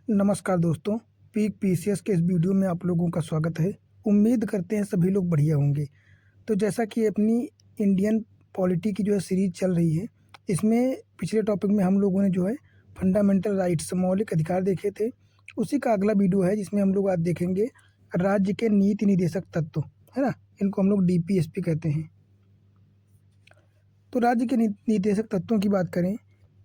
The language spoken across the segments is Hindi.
नमस्कार दोस्तों, पीक पीसीएस के इस वीडियो में आप लोगों का स्वागत है। उम्मीद करते हैं सभी लोग बढ़िया होंगे। तो जैसा कि अपनी इंडियन पॉलिटी की जो है सीरीज़ चल रही है, इसमें पिछले टॉपिक में हम लोगों ने जो है फंडामेंटल राइट्स मौलिक अधिकार देखे थे। उसी का अगला वीडियो है जिसमें हम लोग आज देखेंगे राज्य के नीति निर्देशक तत्व, है ना? इनको हम लोग डीपीएसपी कहते हैं। तो राज्य के निर्देशक तत्वों की बात करें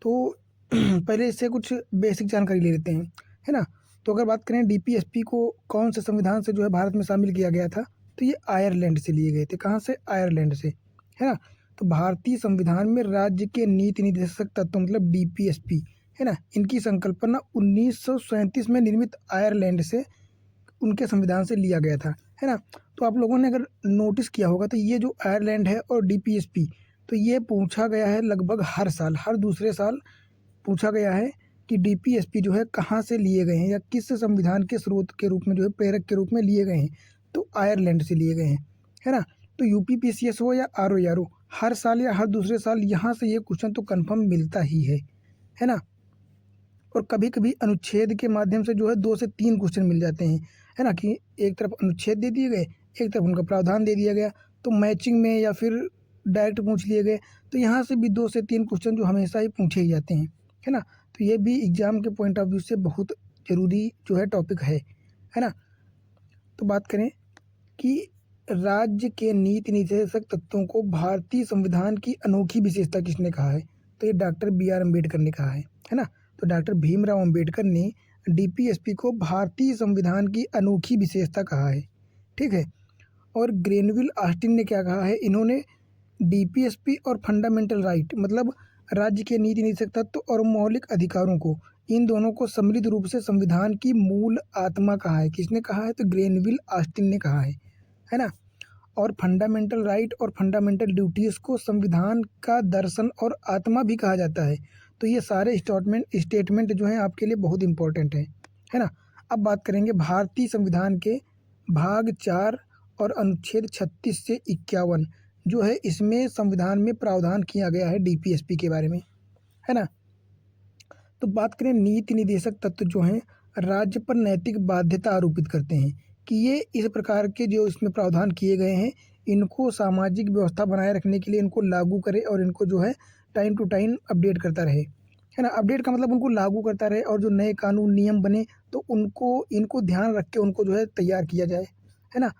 तो पहले इससे कुछ बेसिक जानकारी ले लेते हैं, है ना? तो अगर बात करें डीपीएसपी को कौन से संविधान से जो है भारत में शामिल किया गया था, तो ये आयरलैंड से लिए गए थे। कहाँ से? आयरलैंड से, है ना? तो भारतीय संविधान में राज्य के नीति निर्देशक तत्व मतलब डीपीएसपी, है ना, इनकी संकल्पना 1937 में निर्मित आयरलैंड से उनके संविधान से लिया गया था, है ना? तो आप लोगों ने अगर नोटिस किया होगा तो ये जो आयरलैंड है और डीपीएसपी, तो ये पूछा गया है लगभग हर साल, हर दूसरे साल पूछा गया है कि डीपीएसपी जो है कहाँ से लिए गए हैं या किस संविधान के स्रोत के रूप में जो है प्रेरक के रूप में लिए गए हैं। तो आयरलैंड से लिए गए हैं, है ना? तो यूपीपीसीएस हो या आरओ, हर साल या हर दूसरे साल यहाँ से ये क्वेश्चन तो कन्फर्म मिलता ही है ना? और कभी कभी अनुच्छेद के माध्यम से जो है 2 से 3 क्वेश्चन मिल जाते हैं, है ना? कि एक तरफ अनुच्छेद दे दिए गए, एक तरफ उनका प्रावधान दे दिया गया, तो मैचिंग में या फिर डायरेक्ट पूछ लिए गए। तो यहाँ से भी 2 से 3 क्वेश्चन जो हमेशा ही पूछे ही जाते हैं, है ना? तो ये भी एग्जाम के पॉइंट ऑफ व्यू से बहुत ज़रूरी जो है टॉपिक है ना? तो बात करें कि राज्य के नीति निर्देशक तत्वों को भारतीय संविधान की अनोखी विशेषता किसने कहा है? तो ये डॉक्टर बी आर अम्बेडकर ने कहा है ना? तो डॉक्टर भीमराव अम्बेडकर ने डीपीएसपी को भारतीय संविधान की अनोखी विशेषता कहा है, ठीक है? और ग्रेनविल ऑस्टिन ने क्या कहा है? इन्होंने डीपीएसपी और फंडामेंटल राइट मतलब राज्य के नीति निर्देशक तत्व और मौलिक अधिकारों को, इन दोनों को सम्मिलित रूप से संविधान की मूल आत्मा कहा है। किसने कहा है? तो ग्रेनविल ऑस्टिन ने कहा है ना? और फंडामेंटल राइट और फंडामेंटल ड्यूटीज़ को संविधान का दर्शन और आत्मा भी कहा जाता है। तो ये सारे स्टेटमेंट जो हैं आपके लिए बहुत इंपॉर्टेंट है ना? अब बात करेंगे भारतीय संविधान के भाग 4 और अनुच्छेद 36 से 51 जो है, इसमें संविधान में प्रावधान किया गया है डीपीएसपी के बारे में, है ना? तो बात करें नीति निर्देशक तत्व जो हैं राज्य पर नैतिक बाध्यता आरोपित करते हैं कि ये इस प्रकार के जो इसमें प्रावधान किए गए हैं, इनको सामाजिक व्यवस्था बनाए रखने के लिए इनको लागू करे और इनको जो है टाइम टू टाइम अपडेट करता रहे, है ना? अपडेट का मतलब उनको लागू करता रहे और जो नए कानून नियम बने तो इनको ध्यान रख के उनको जो है तैयार किया जाए, है ना?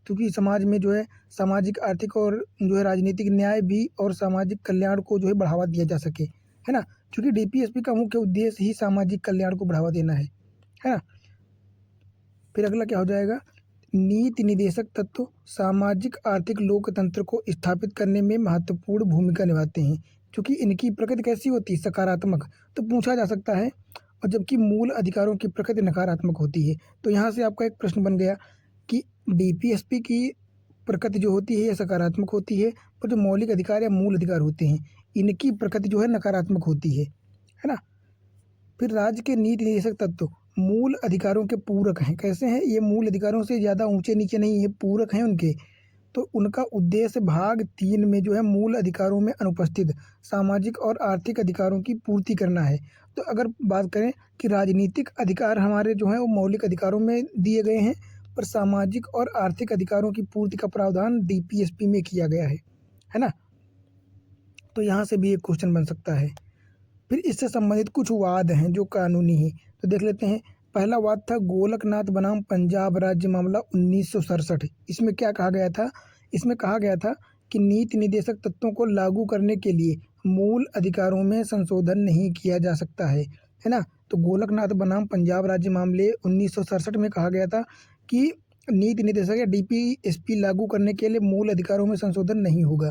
क्योंकि समाज में जो है सामाजिक, आर्थिक और जो है राजनीतिक न्याय भी और सामाजिक कल्याण को जो है बढ़ावा दिया जा सके, है ना? क्योंकि डीपीएसपी का मुख्य उद्देश्य ही सामाजिक कल्याण को बढ़ावा देना है ना? फिर अगला क्या हो जाएगा? नीति निर्देशक तत्व सामाजिक आर्थिक लोकतंत्र को स्थापित करने में महत्वपूर्ण भूमिका निभाते हैं। क्योंकि इनकी प्रकृति कैसी होती है? सकारात्मक। तो पूछा जा सकता है। और जबकि मूल अधिकारों की प्रकृति नकारात्मक होती है। तो यहाँ से आपका एक प्रश्न बन गया कि डीपीएसपी की प्रकृति जो होती है ये सकारात्मक होती है, पर जो मौलिक अधिकार या मूल अधिकार होते हैं इनकी प्रकृति जो है नकारात्मक होती है ना? फिर राज्य के नीति निर्देशक तत्व मूल अधिकारों के पूरक हैं। कैसे हैं? ये मूल अधिकारों से ज़्यादा ऊंचे नीचे नहीं है, पूरक हैं उनके। तो उनका उद्देश्य भाग 3 में जो है मूल अधिकारों में अनुपस्थित सामाजिक और आर्थिक अधिकारों की पूर्ति करना है। तो अगर बात करें कि राजनीतिक अधिकार हमारे जो हैं वो मौलिक अधिकारों में दिए गए हैं, पर सामाजिक और आर्थिक अधिकारों की पूर्ति का प्रावधान डीपीएसपी में किया गया है ना? तो यहाँ से भी एक क्वेश्चन बन सकता है। फिर इससे संबंधित कुछ वाद हैं जो कानूनी हैं, तो देख लेते हैं। पहला वाद था गोलकनाथ बनाम पंजाब राज्य मामला 1967। इसमें क्या कहा गया था? इसमें कहा गया था कि नीति निर्देशक तत्वों को लागू करने के लिए मूल अधिकारों में संशोधन नहीं किया जा सकता है ना? तो गोलकनाथ बनाम पंजाब राज्य मामले 1967 में कहा गया था कि नीति निर्देशक या डीपीएसपी लागू करने के लिए मूल अधिकारों में संशोधन नहीं होगा।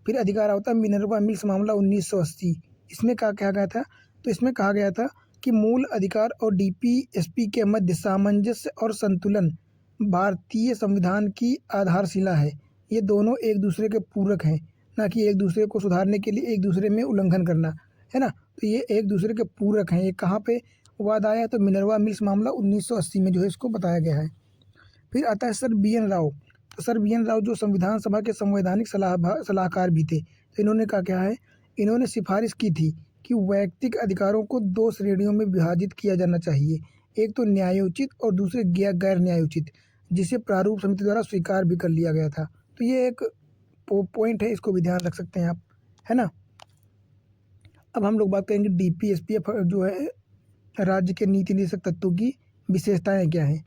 फिर अधिकार होता है मिनर्वा मिल्स मामला 1980। इसमें क्या कहा गया था? तो इसमें कहा गया था कि मूल अधिकार और डीपीएसपी के मध्य सामंजस्य और संतुलन भारतीय संविधान की आधारशिला है। ये दोनों एक दूसरे के पूरक हैं, ना कि एक दूसरे को सुधारने के लिए एक दूसरे में उल्लंघन करना, है ना? तो ये एक दूसरे के पूरक हैं। ये कहाँ पे वाद आया? तो मिनर्वा मिल्स मामला 1980 में जो है इसको बताया गया है। फिर आता है सर बी एन राव। तो सर बी एन राव जो संविधान सभा के संवैधानिक सलाहकार भी थे, तो इन्होंने क्या है? इन्होंने सिफारिश की थी कि वैयक्तिक अधिकारों को 2 श्रेणियों में विभाजित किया जाना चाहिए। एक तो न्यायोचित और दूसरे गैर न्यायोचित, जिसे प्रारूप समिति द्वारा स्वीकार भी कर लिया गया था। तो ये एक पॉइंट है, इसको भी ध्यान रख सकते हैं आप, है ना। अब हम लोग बात करेंगे डीपीएसपी जो है राज्य के नीति निर्देशक तत्वों की विशेषताएं क्या हैं।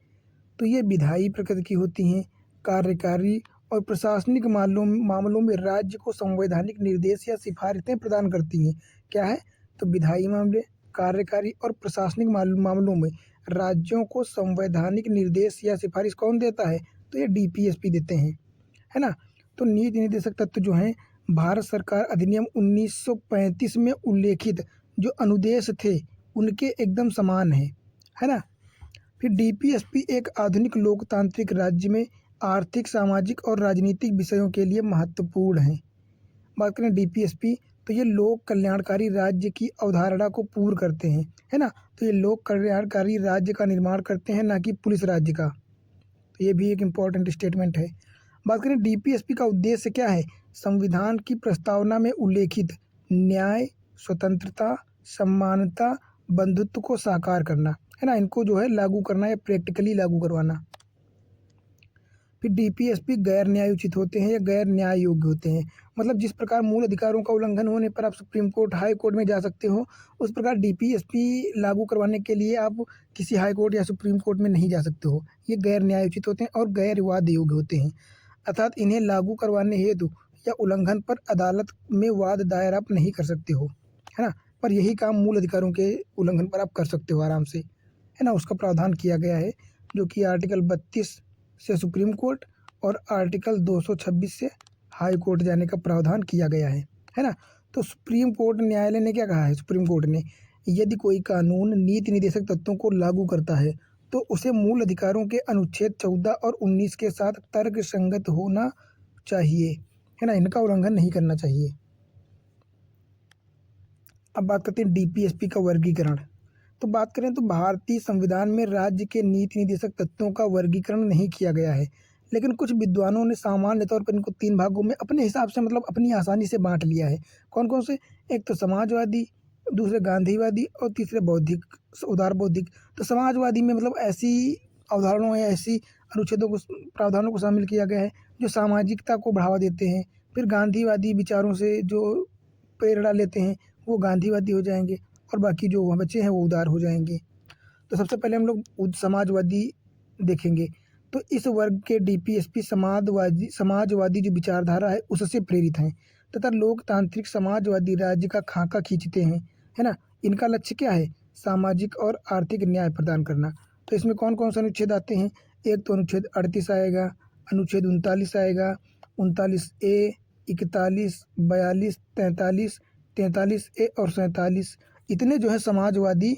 तो ये विधायी प्रकृति की होती हैं, कार्यकारी और प्रशासनिक मामलों में राज्य को संवैधानिक निर्देश या सिफारिशें प्रदान करती हैं। क्या है? तो विधायी मामले, कार्यकारी और प्रशासनिक मामलों में राज्यों को संवैधानिक निर्देश या सिफारिश कौन देता है? तो ये डीपीएसपी देते हैं, है ना। तो नीति निर्देशक तत्व जो हैं, भारत सरकार अधिनियम 1935 में उल्लेखित जो अनुदेश थे उनके एकदम समान है ना। फिर डीपीएसपी एक आधुनिक लोकतांत्रिक राज्य में आर्थिक, सामाजिक और राजनीतिक विषयों के लिए महत्वपूर्ण है। बात करें डीपीएसपी, तो ये लोक कल्याणकारी राज्य की अवधारणा को पूर्ण करते हैं, है ना। तो ये लोक कल्याणकारी राज्य का निर्माण करते हैं, ना कि पुलिस राज्य का। तो ये भी एक इम्पॉर्टेंट स्टेटमेंट है। बात करें डीपीएसपी का उद्देश्य क्या है? संविधान की प्रस्तावना में उल्लेखित न्याय, स्वतंत्रता, समानता, बंधुत्व को साकार करना, है ना। इनको जो है लागू करना या प्रैक्टिकली लागू करवाना। फिर डीपीएसपी गैर न्यायोचित होते हैं या गैर न्याय योग्य होते हैं। मतलब जिस प्रकार मूल अधिकारों का उल्लंघन होने पर आप सुप्रीम कोर्ट, हाई कोर्ट में जा सकते हो, उस प्रकार डीपीएसपी लागू करवाने के लिए आप किसी हाई कोर्ट या सुप्रीम कोर्ट में नहीं जा सकते हो। ये गैर न्यायोचित होते हैं और गैर वाद योग्य होते हैं। अर्थात इन्हें लागू करवाने हेतु या उल्लंघन पर अदालत में वाद दायर आप नहीं कर सकते हो, है ना। पर यही काम मूल अधिकारों के उल्लंघन पर आप कर सकते हो आराम से, है ना। उसका प्रावधान किया गया है, जो कि आर्टिकल 32 से सुप्रीम कोर्ट और आर्टिकल 226 से हाई कोर्ट जाने का प्रावधान किया गया है ना। तो सुप्रीम कोर्ट न्यायालय ने क्या कहा है? सुप्रीम कोर्ट ने, यदि कोई कानून नीति निर्देशक तत्वों को लागू करता है तो उसे मूल अधिकारों के अनुच्छेद 14 और 19 के साथ तर्क संगत होना चाहिए, है ना। इनका उल्लंघन नहीं करना चाहिए। अब बात करते हैं डीपीएसपी का वर्गीकरण। तो बात करें तो भारतीय संविधान में राज्य के नीति निर्देशक तत्वों का वर्गीकरण नहीं किया गया है, लेकिन कुछ विद्वानों ने सामान्य तौर पर इनको 3 भागों में अपने हिसाब से, मतलब अपनी आसानी से बांट लिया है। कौन कौन से? एक तो समाजवादी, दूसरे गांधीवादी और तीसरे बौद्धिक, उदार बौद्धिक। तो समाजवादी में मतलब ऐसी अवधारणाओं या ऐसी अनुच्छेदों को, प्रावधानों को शामिल किया गया है जो सामाजिकता को बढ़ावा देते हैं। फिर गांधीवादी विचारों से जो प्रेरणा लेते हैं वो गांधीवादी हो जाएंगे, और बाकी जो बच्चे हैं वो उदार हो जाएंगे। तो सबसे पहले हम लोग समाजवादी देखेंगे। तो इस वर्ग के डीपीएसपी समाजवादी जो विचारधारा है उससे प्रेरित हैं तथा लोकतांत्रिक समाजवादी राज्य का खाका खींचते हैं, है ना। इनका लक्ष्य क्या है? सामाजिक और आर्थिक न्याय प्रदान करना। तो इसमें कौन कौन से अनुच्छेद आते हैं? एक तो अनुच्छेद 38 आएगा, अनुच्छेद 39 आएगा, 39A, 41, 42, 43, 43A और 47, इतने जो है समाजवादी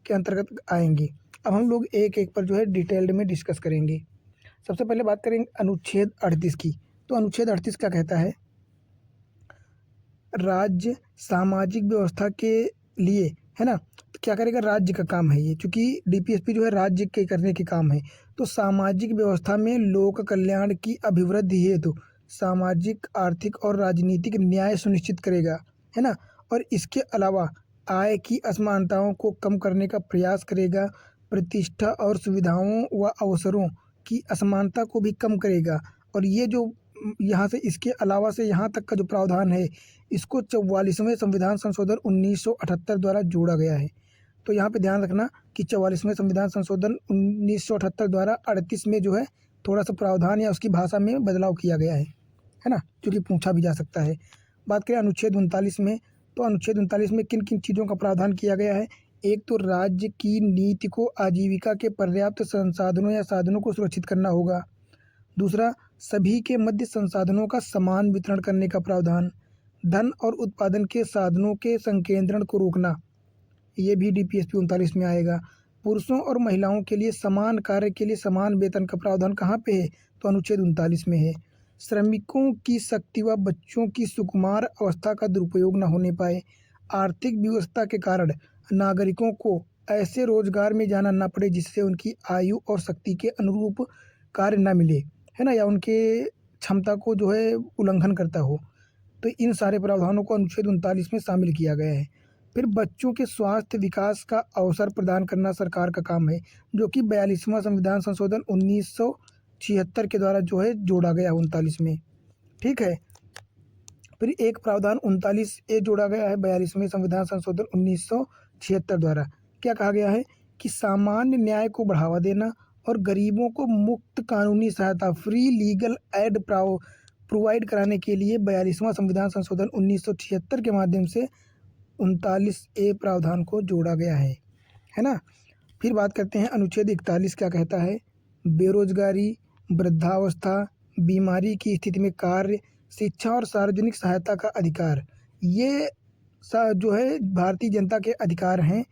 के अंतर्गत आएंगे। अब हम लोग एक एक पर जो है डिटेल्ड में डिस्कस करेंगे। सबसे पहले बात करेंगे अनुच्छेद 38 की। तो अनुच्छेद 38 क्या कहता है? राज्य सामाजिक व्यवस्था के लिए, है ना, तो क्या करेगा? राज्य का काम है ये, क्योंकि डीपीएसपी जो है राज्य के करने के काम है। तो सामाजिक व्यवस्था में लोक कल्याण की अभिवृद्धि हेतु सामाजिक, आर्थिक और राजनीतिक न्याय सुनिश्चित करेगा, है ना। और इसके अलावा आय की असमानताओं को कम करने का प्रयास करेगा, प्रतिष्ठा और सुविधाओं व अवसरों की असमानता को भी कम करेगा। और ये जो यहाँ से, इसके अलावा से यहाँ तक का जो प्रावधान है, इसको 44वें संविधान संशोधन 1978 द्वारा जोड़ा गया है। तो यहाँ पे ध्यान रखना कि 44वें संविधान संशोधन 1978 द्वारा 38 में जो है थोड़ा सा प्रावधान या उसकी भाषा में बदलाव किया गया है ना, जो कि पूछा भी जा सकता है। बात करें अनुच्छेद 39 में, तो अनुच्छेद 39 में किन किन चीज़ों का प्रावधान किया गया है? एक तो राज्य की नीति को आजीविका के पर्याप्त संसाधनों या साधनों को सुरक्षित करना होगा। दूसरा, सभी के मध्य संसाधनों का समान वितरण करने का प्रावधान। धन और उत्पादन के साधनों के संकेंद्रण को रोकना, ये भी डीपीएसपी 39 में आएगा। पुरुषों और महिलाओं के लिए समान कार्य के लिए समान वेतन का प्रावधान कहाँ पे है? तो अनुच्छेद 39 में है। श्रमिकों की शक्ति व बच्चों की सुकुमार अवस्था का दुरुपयोग न होने पाए। आर्थिक विवशता के कारण नागरिकों को ऐसे रोजगार में जाना न पड़े जिससे उनकी आयु और शक्ति के अनुरूप कार्य न मिले, है ना, या उनके क्षमता को जो है उल्लंघन करता हो। तो इन सारे प्रावधानों को अनुच्छेद 39 में शामिल किया गया है। फिर बच्चों के स्वास्थ्य विकास का अवसर प्रदान करना सरकार का काम है, जो कि 42वां संविधान संशोधन 1976 के द्वारा जो है जोड़ा गया 39 में। ठीक है। फिर एक प्रावधान 39A जोड़ा गया है 42वें संविधान संशोधन 1976 द्वारा। क्या कहा गया है कि सामान्य न्याय को बढ़ावा देना और गरीबों को मुफ्त कानूनी सहायता फ्री लीगल एड प्रोवाइड कराने के लिए 42वां संविधान संशोधन 1976 के माध्यम से 39A प्रावधान को जोड़ा गया है ना। फिर बात करते हैं अनुच्छेद 41 क्या कहता है। बेरोजगारी, वृद्धावस्था, बीमारी की स्थिति में कार्य, शिक्षा और सार्वजनिक सहायता का अधिकार, ये जो है भारतीय जनता के अधिकार हैं,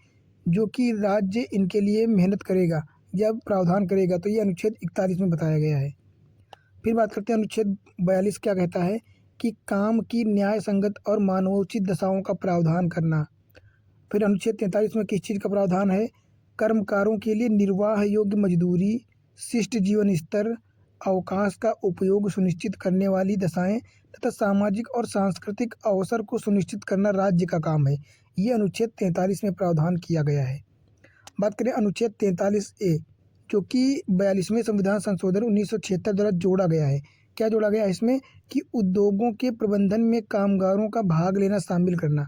जो कि राज्य इनके लिए मेहनत करेगा या प्रावधान करेगा, तो ये अनुच्छेद 41 में बताया गया है। फिर बात करते हैं अनुच्छेद 42 क्या कहता है कि काम की न्याय संगत और मानवोचित दशाओं का प्रावधान करना। फिर अनुच्छेद 43 में किस चीज़ का प्रावधान है। कर्मकारों के लिए निर्वाह योग्य मजदूरी, शिष्ट जीवन स्तर, अवकाश का उपयोग सुनिश्चित करने वाली दशाएं तथा सामाजिक और सांस्कृतिक अवसर को सुनिश्चित करना राज्य का काम है। ये अनुच्छेद 43 में प्रावधान किया गया है। बात करें अनुच्छेद 43A, जो कि 42वें संविधान संशोधन 1976 द्वारा जोड़ा गया है। क्या जोड़ा गया है इसमें कि उद्योगों के प्रबंधन में कामगारों का भाग लेना शामिल करना।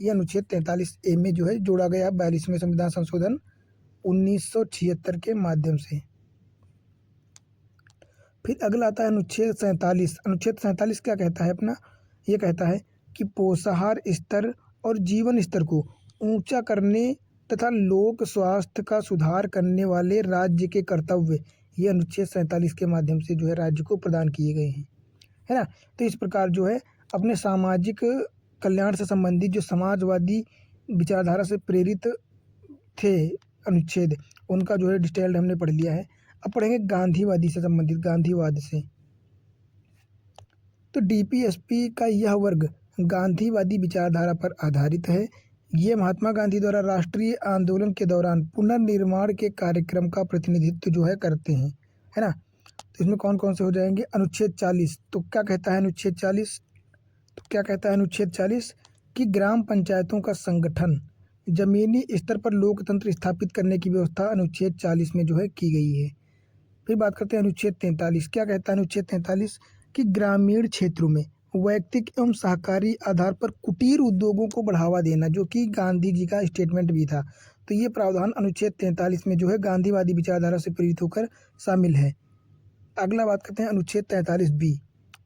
यह अनुच्छेद 43A में जो है जोड़ा गया 42वें संविधान संशोधन 1976 के माध्यम से। फिर अगला आता है अनुच्छेद 47। अनुच्छेद 47 क्या कहता है अपना, ये कहता है कि पोषाहार स्तर और जीवन स्तर को ऊंचा करने तथा लोक स्वास्थ्य का सुधार करने वाले राज्य के कर्तव्य, ये अनुच्छेद 47 के माध्यम से जो है राज्य को प्रदान किए गए हैं, है ना। तो इस प्रकार जो है अपने सामाजिक कल्याण से संबंधित जो समाजवादी विचारधारा से प्रेरित थे अनुच्छेद, उनका जो है डिटेल्ड हमने पढ़ लिया है। अब पढ़ेंगे गांधीवादी से संबंधित, गांधीवाद से। तो डीपीएसपी का यह वर्ग गांधीवादी विचारधारा पर आधारित है। ये महात्मा गांधी द्वारा राष्ट्रीय आंदोलन के दौरान पुनर्निर्माण के कार्यक्रम का प्रतिनिधित्व जो है करते हैं, है ना। तो इसमें कौन कौन से हो जाएंगे। अनुच्छेद 40, तो क्या कहता है अनुच्छेद 40, तो क्या कहता है अनुच्छेद 40 कि ग्राम पंचायतों का संगठन, जमीनी स्तर पर लोकतंत्र स्थापित करने की व्यवस्था अनुच्छेद 40 में जो है की गई है। फिर बात करते हैं अनुच्छेद 43। क्या कहता है अनुच्छेद 43 कि ग्रामीण क्षेत्रों में वैयक्तिक एवं सहकारी आधार पर कुटीर उद्योगों को बढ़ावा देना, जो कि गांधी जी का स्टेटमेंट भी था। तो ये प्रावधान अनुच्छेद 43 में जो है गांधीवादी विचारधारा से प्रेरित होकर शामिल है। अगला बात करते हैं अनुच्छेद 43B।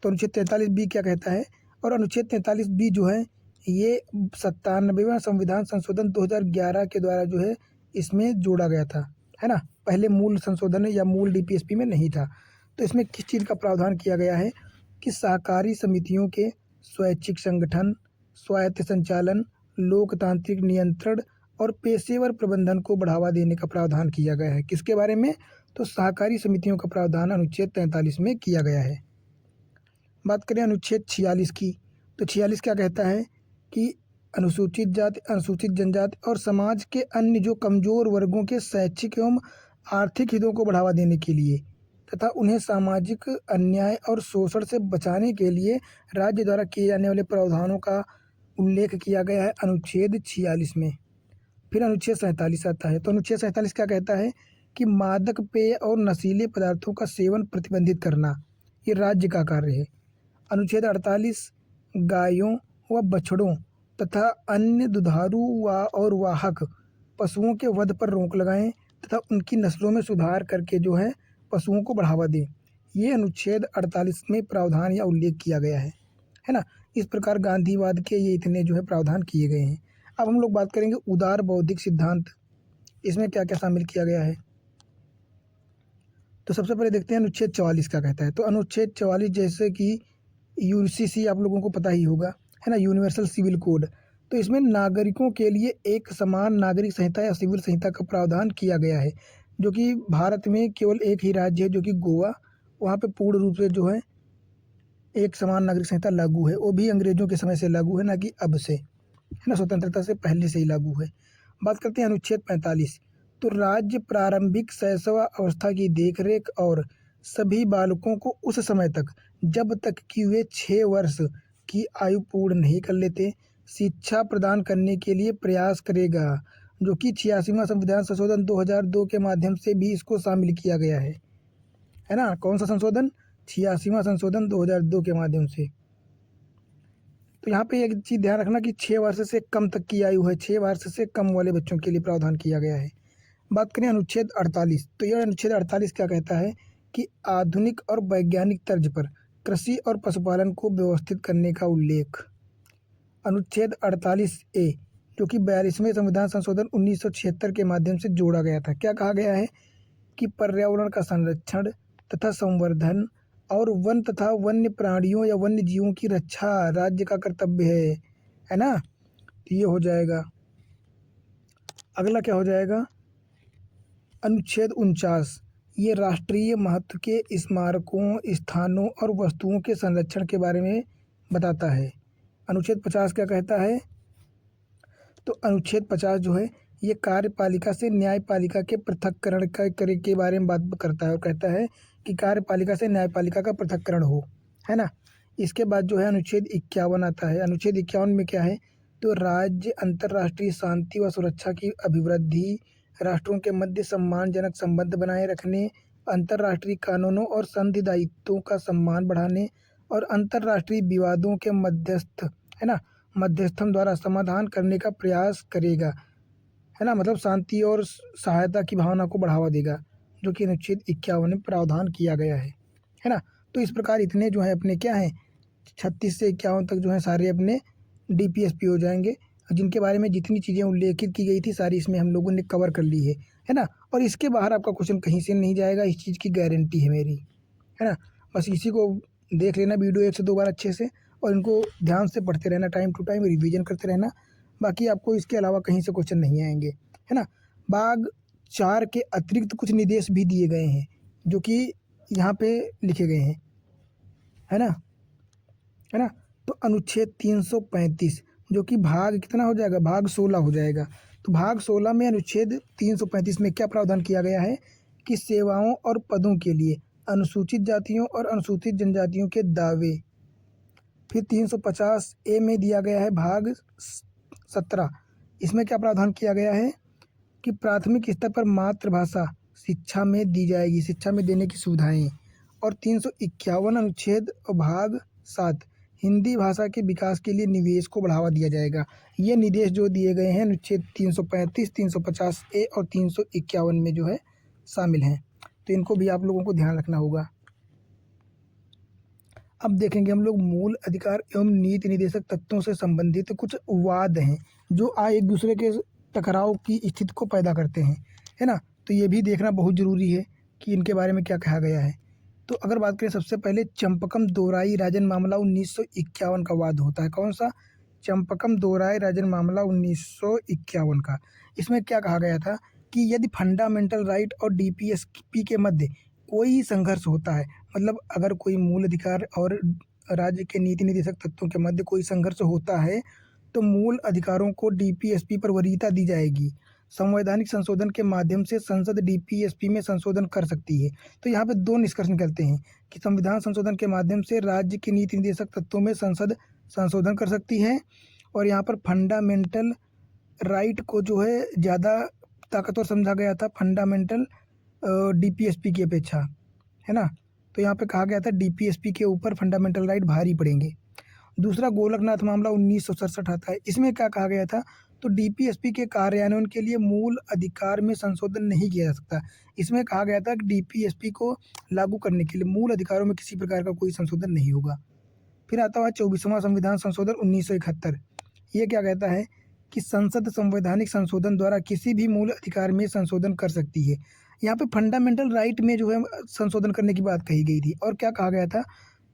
तो अनुच्छेद 43B क्या कहता है, और अनुच्छेद 43B जो है ये 97वां संविधान संशोधन 2011 के द्वारा जो है इसमें जोड़ा गया था, है ना। पहले मूल संशोधन या मूल डीपीएसपी में नहीं था। तो इसमें किस चीज़ का प्रावधान किया गया है कि सहकारी समितियों के स्वैच्छिक संगठन, स्वायत्त संचालन, लोकतांत्रिक नियंत्रण और पेशेवर प्रबंधन को बढ़ावा देने का प्रावधान किया गया है। किसके बारे में, तो सहकारी समितियों का प्रावधान अनुच्छेद 43 में किया गया है। बात करें अनुच्छेद 46 की, तो 46 क्या कहता है कि अनुसूचित जाति, अनुसूचित जनजाति और समाज के अन्य जो कमजोर वर्गों के शैक्षिक एवं आर्थिक हितों को बढ़ावा देने के लिए तथा उन्हें सामाजिक अन्याय और शोषण से बचाने के लिए राज्य द्वारा किए जाने वाले प्रावधानों का उल्लेख किया गया है अनुच्छेद 46 में। फिर अनुच्छेद 47 आता है। तो अनुच्छेद 47 क्या कहता है कि मादक पेय और नशीले पदार्थों का सेवन प्रतिबंधित करना, ये राज्य का कार्य है। अनुच्छेद 48 गायों व बछड़ों तथा अन्य दुधारू और वाहक पशुओं के वध पर रोक लगाएं तथा उनकी नस्लों में सुधार करके जो है पशुओं को बढ़ावा दें, ये अनुच्छेद 48 में प्रावधान या उल्लेख किया गया है ना। इस प्रकार गांधीवाद के ये इतने जो है प्रावधान किए गए हैं। अब हम लोग बात करेंगे उदार बौद्धिक सिद्धांत, इसमें क्या क्या शामिल किया गया है। तो सबसे पहले देखते हैं अनुच्छेद 44 क्या कहता है। तो अनुच्छेद 44 जैसे कि यूसीसी आप लोगों को पता ही होगा, है ना, यूनिवर्सल सिविल कोड। तो इसमें नागरिकों के लिए एक समान नागरिक संहिता या सिविल संहिता का प्रावधान किया गया है, जो कि भारत में केवल एक ही राज्य है जो कि गोवा, वहाँ पे पूर्ण रूप से जो है एक समान नागरिक संहिता लागू है। वो भी अंग्रेजों के समय से लागू है, ना कि अब से, है ना, स्वतंत्रता से पहले से ही लागू है। बात करते हैं अनुच्छेद 45। तो राज्य प्रारंभिक शैशव अवस्था की देखरेख और सभी बालकों को उस समय तक जब तक कि वे 6 वर्ष की आयु पूर्ण नहीं कर लेते शिक्षा प्रदान करने के लिए प्रयास करेगा, जो कि 86वां संविधान संशोधन 2002 के माध्यम से भी इसको शामिल किया गया है ना। कौन सा संशोधन? 86वां संशोधन 2002 के माध्यम से। तो यहाँ पे एक चीज़ ध्यान रखना कि 6 वर्ष से कम तक की आयु है, 6 वर्ष से कम वाले बच्चों के लिए प्रावधान किया गया है। बात करें अनुच्छेद 48, तो यह अनुच्छेद 48 क्या कहता है कि आधुनिक और वैज्ञानिक तर्ज पर कृषि और पशुपालन को व्यवस्थित करने का उल्लेख। अनुच्छेद 48A, जो कि 42वें संविधान संशोधन 1976 के माध्यम से जोड़ा गया था। क्या कहा गया है कि पर्यावरण का संरक्षण तथा संवर्धन और वन तथा वन्य प्राणियों या वन्य जीवों की रक्षा राज्य का कर्तव्य है ना। तो ये हो जाएगा। अगला क्या हो जाएगा? अनुच्छेद 49, ये राष्ट्रीय महत्व के स्मारकों, स्थानों और वस्तुओं के संरक्षण के बारे में बताता है। अनुच्छेद 50 क्या कहता है? तो अनुच्छेद 50 जो है ये कार्यपालिका से न्यायपालिका के पृथक्करण के बारे में बात करता है और कहता है कि कार्यपालिका से न्यायपालिका का पृथक्करण हो, है ना। इसके बाद जो है अनुच्छेद 51 आता है। अनुच्छेद 51 में क्या है? तो राज्य अंतर्राष्ट्रीय शांति व सुरक्षा की अभिवृद्धि, राष्ट्रों के मध्य सम्मानजनक संबंध बनाए रखने, अंतर्राष्ट्रीय कानूनों और संधि दायित्वों का सम्मान बढ़ाने और अंतर्राष्ट्रीय विवादों के मध्यस्थ, है ना, मध्यस्थम द्वारा समाधान करने का प्रयास करेगा, है ना। मतलब शांति और सहायता की भावना को बढ़ावा देगा, जो कि अनुच्छेद 51 में प्रावधान किया गया है ना। तो इस प्रकार इतने जो है अपने क्या हैं 36 से 51 तक जो है सारे अपने DPSP हो जाएंगे, जिनके बारे में जितनी चीज़ें उल्लेखित की गई थी सारी इसमें हम लोगों ने कवर कर ली है ना। और इसके बाहर आपका क्वेश्चन कहीं से नहीं जाएगा, इस चीज़ की गारंटी है मेरी, है ना। बस इसी को देख लेना वीडियो 1 से 2 बार अच्छे से, और इनको ध्यान से पढ़ते रहना, टाइम टू टाइम रिवीजन करते रहना। बाकी आपको इसके अलावा कहीं से क्वेश्चन नहीं आएंगे, है ना। भाग 4 के अतिरिक्त कुछ निर्देश भी दिए गए हैं जो कि यहाँ पे लिखे गए हैं, है ना। तो अनुच्छेद 335 जो कि भाग कितना हो जाएगा? भाग 16 हो जाएगा। तो भाग 16 में अनुच्छेद 335 में क्या प्रावधान किया गया है कि सेवाओं और पदों के लिए अनुसूचित जातियों और अनुसूचित जनजातियों के दावे। फिर 350A में दिया गया है भाग 17, इसमें क्या प्रावधान किया गया है कि प्राथमिक स्तर पर मातृभाषा शिक्षा में दी जाएगी, शिक्षा में देने की सुविधाएं। और 351 अनुच्छेद और भाग 7 हिंदी भाषा के विकास के लिए निवेश को बढ़ावा दिया जाएगा। ये निर्देश जो दिए गए हैं अनुच्छेद 335, 350A और 351 में जो है शामिल हैं, तो इनको भी आप लोगों को ध्यान रखना होगा। अब देखेंगे हम लोग मूल अधिकार एवं नीति निर्देशक तत्वों से संबंधित कुछ वाद हैं जो एक दूसरे के टकराव की स्थिति को पैदा करते हैं, है ना। तो ये भी देखना बहुत ज़रूरी है कि इनके बारे में क्या कहा गया है। तो अगर बात करें सबसे पहले चंपकम दोराई राजन मामला 1951 का वाद होता है। कौन सा? चंपकम दोराई राजन मामला 1951 का। इसमें क्या कहा गया था कि यदि फंडामेंटल राइट और DPSP के मध्य कोई संघर्ष होता है, मतलब अगर कोई मूल अधिकार और राज्य के नीति निर्देशक तत्वों के मध्य कोई संघर्ष होता है तो मूल अधिकारों को DPSP पर वरीयता दी जाएगी। संवैधानिक संशोधन के माध्यम से संसद DPSP में संशोधन कर सकती है। तो यहाँ पे 2 निष्कर्ष निकलते हैं कि संविधान संशोधन के माध्यम से राज्य के नीति निर्देशक तत्वों में संसद संशोधन कर सकती है, और यहाँ पर फंडामेंटल राइट को जो है ज़्यादा ताकतवर समझा गया था फंडामेंटल DPSP की अपेक्षा, है ना। तो यहाँ पे कहा गया था DPSP के ऊपर फंडामेंटल राइट भारी पड़ेंगे। दूसरा गोलकनाथ मामला 1967 आता है। इसमें क्या कहा गया था? तो DPSP के कार्यान्वयन के लिए मूल अधिकार में संशोधन नहीं किया जा सकता। इसमें कहा गया था कि DPSP को लागू करने के लिए मूल अधिकारों में किसी प्रकार का कोई संशोधन नहीं होगा। फिर आता है 24वां संविधान संशोधन 1971। ये क्या कहता है कि संसद संवैधानिक संशोधन द्वारा किसी भी मूल अधिकार में संशोधन कर सकती है। यहाँ पे फंडामेंटल राइट में जो है संशोधन करने की बात कही गई थी, और क्या कहा गया था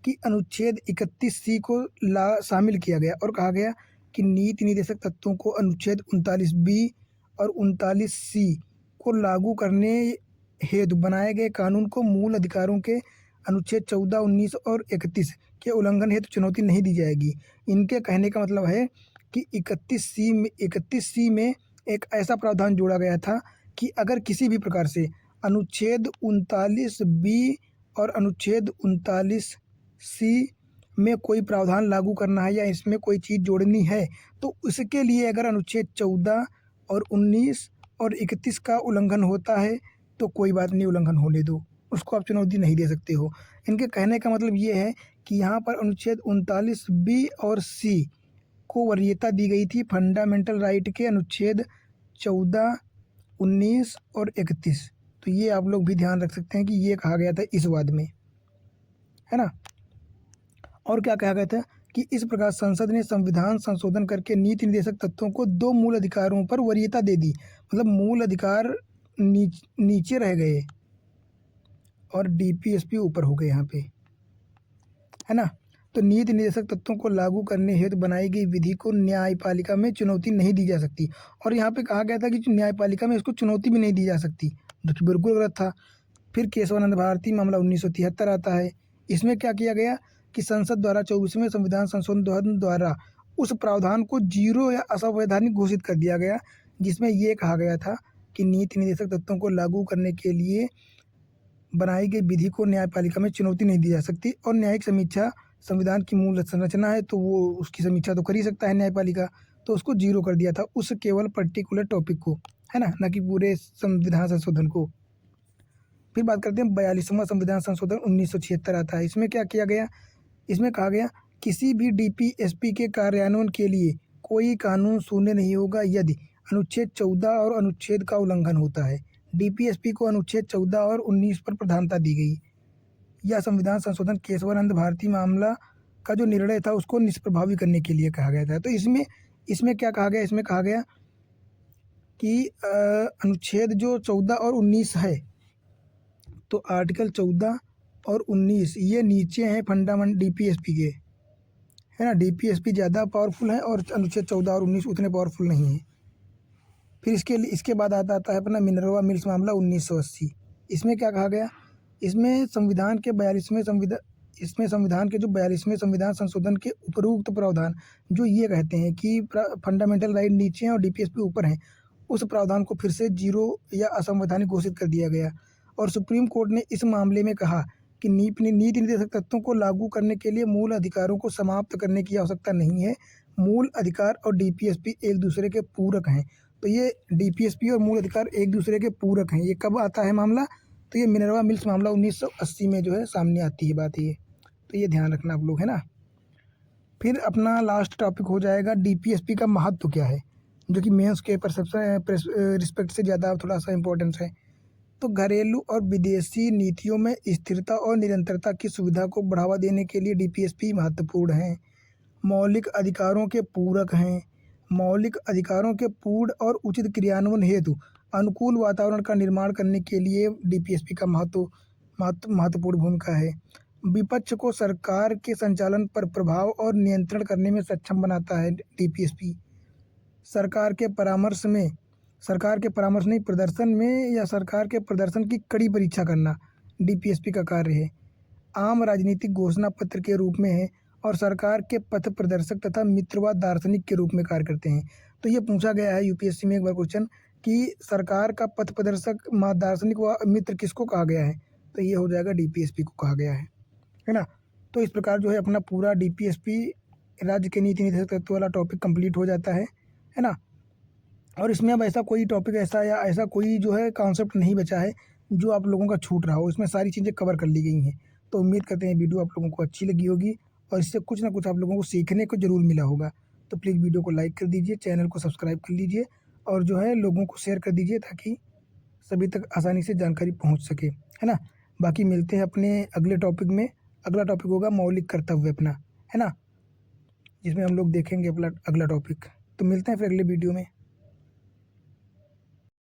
कि अनुच्छेद 31C को शामिल किया गया और कहा गया कि नीति निर्देशक तत्वों को अनुच्छेद 39B और 39C को लागू करने हेतु बनाए गए कानून को मूल अधिकारों के अनुच्छेद 14, 19 और 31 के उल्लंघन हेतु चुनौती नहीं दी जाएगी। इनके कहने का मतलब है कि 31C में एक ऐसा प्रावधान जोड़ा गया था कि अगर किसी भी प्रकार से अनुच्छेद 39B और अनुच्छेद 39C में कोई प्रावधान लागू करना है या इसमें कोई चीज़ जोड़नी है, तो उसके लिए अगर अनुच्छेद 14 और 19 और 31 का उल्लंघन होता है तो कोई बात नहीं, उल्लंघन होने दो, उसको आप चुनौती नहीं दे सकते हो। इनके कहने का मतलब ये है कि यहाँ पर अनुच्छेद 39 बी और सी को वरीयता दी गई थी फंडामेंटल राइट के अनुच्छेद 14, 19 और 31। तो ये आप लोग भी ध्यान रख सकते हैं कि ये कहा गया था इस वाद में, है ना। और क्या कहा गया था कि इस प्रकार संसद ने संविधान संशोधन करके नीति निर्देशक तत्वों को 2 मूल अधिकारों पर वरीयता दे दी। मतलब मूल अधिकार नीचे रह गए और डीपीएसपी ऊपर हो गए यहाँ पे, है ना। तो नीति निर्देशक तत्वों को लागू करने हेतु बनाई गई विधि को न्यायपालिका में चुनौती नहीं दी जा सकती। और यहाँ पे कहा गया था कि न्यायपालिका में इसको चुनौती भी नहीं दी जा सकती, जो कि बिल्कुल गलत था। फिर केशवानंद भारती मामला 1973 आता है। इसमें क्या किया गया कि संसद द्वारा 24वें संविधान संशोधन द्वारा उस प्रावधान को जीरो या असंवैधानिक घोषित कर दिया गया, जिसमें ये कहा गया था कि नीति निर्देशक तत्वों को लागू करने के लिए बनाई गई विधि को न्यायपालिका में चुनौती नहीं दी जा सकती। और न्यायिक समीक्षा संविधान की मूल संरचना है, तो वो उसकी समीक्षा तो कर ही सकता है न्यायपालिका, तो उसको जीरो कर दिया था उस केवल पर्टिकुलर टॉपिक को, है ना, न कि पूरे संविधान संशोधन को। फिर बात करते हैं 42वां संविधान संशोधन 1976 आता है। इसमें क्या किया गया, इसमें कहा गया किसी भी डीपीएसपी के कार्यान्वयन के लिए कोई कानून शून्य नहीं होगा यदि अनुच्छेद 14 और अनुच्छेद का उल्लंघन होता है। डीपीएसपी को अनुच्छेद 14 और 19 पर प्रधानता दी गई। यह संविधान संशोधन केशवानंद भारती मामला का जो निर्णय था उसको निष्प्रभावी करने के लिए कहा गया था। तो इसमें क्या कहा गया, इसमें कहा गया कि अनुच्छेद जो 14 और 19 है, तो आर्टिकल 14 और 19 ये नीचे हैं फंडामेंटल डीपीएसपी के, है ना। डीपीएसपी ज़्यादा पावरफुल है और अनुच्छेद 14 और 19 उतने पावरफुल नहीं है। फिर इसके बाद आता है अपना मिनर्वा मिल्स मामला 1980। इसमें क्या कहा गया, इसमें संविधान के 42वें संविधान के जो 42वें संविधान संशोधन के उपरोक्त प्रावधान जो ये कहते हैं कि फंडामेंटल राइट नीचे हैं और डीपीएसपी ऊपर हैं, उस प्रावधान को फिर से जीरो या असंवैधानिक घोषित कर दिया गया। और सुप्रीम कोर्ट ने इस मामले में कहा कि नीति निर्देशक तत्वों को लागू करने के लिए मूल अधिकारों को समाप्त करने की आवश्यकता नहीं है। मूल अधिकार और डीपीएसपी एक दूसरे के पूरक हैं। तो ये डीपीएसपी और मूल अधिकार एक दूसरे के पूरक हैं। ये कब आता है मामला, तो ये मिनर्वा मिल्स मामला 1980 में जो है सामने आती है बात ये। तो ये ध्यान रखना आप लोग, है ना। फिर अपना लास्ट टॉपिक हो जाएगा डीपीएसपी का महत्व क्या है, जो कि मेंस के परसेप्शन रिस्पेक्ट से ज़्यादा थोड़ा सा इम्पोर्टेंस है। तो घरेलू और विदेशी नीतियों में स्थिरता और निरंतरता की सुविधा को बढ़ावा देने के लिए डीपीएसपी महत्वपूर्ण है। मौलिक अधिकारों के पूरक हैं। मौलिक अधिकारों के पूर्ण और उचित क्रियान्वयन हेतु अनुकूल वातावरण का निर्माण करने के लिए डीपीएसपी का महत्वपूर्ण भूमिका है। विपक्ष को सरकार के संचालन पर प्रभाव और नियंत्रण करने में सक्षम बनाता है डीपीएसपी। सरकार के परामर्श नहीं, प्रदर्शन में या सरकार के प्रदर्शन की कड़ी परीक्षा करना डीपीएसपी का कार्य है। आम राजनीतिक घोषणा पत्र के रूप में है और सरकार के पथ प्रदर्शक तथा मित्र व दार्शनिक के रूप में कार्य करते हैं। तो ये पूछा गया है यूपीएससी में एक बार क्वेश्चन कि सरकार का पथ प्रदर्शक दार्शनिक व मित्र किसको कहा गया है, तो ये हो जाएगा डीपीएसपी को कहा गया है ना। तो इस प्रकार जो है अपना पूरा डीपीएसपी राज्य के नीति निर्देशक तत्व वाला टॉपिक कंप्लीट हो जाता है ना। और इसमें अब ऐसा कोई टॉपिक ऐसा कोई जो है कॉन्सेप्ट नहीं बचा है जो आप लोगों का छूट रहा हो। इसमें सारी चीज़ें कवर कर ली गई हैं। तो उम्मीद करते हैं वीडियो आप लोगों को अच्छी लगी होगी और इससे कुछ ना कुछ आप लोगों को सीखने को ज़रूर मिला होगा। तो प्लीज़ वीडियो को लाइक कर दीजिए, चैनल को सब्सक्राइब कर लीजिए और जो है लोगों को शेयर कर दीजिए ताकि सभी तक आसानी से जानकारी पहुँच सके, है ना। बाकी मिलते हैं अपने अगले टॉपिक में। अगला टॉपिक होगा मौलिक कर्तव्य अपना, है ना, जिसमें हम लोग देखेंगे अपना अगला टॉपिक। तो मिलते हैं फिर अगले वीडियो में।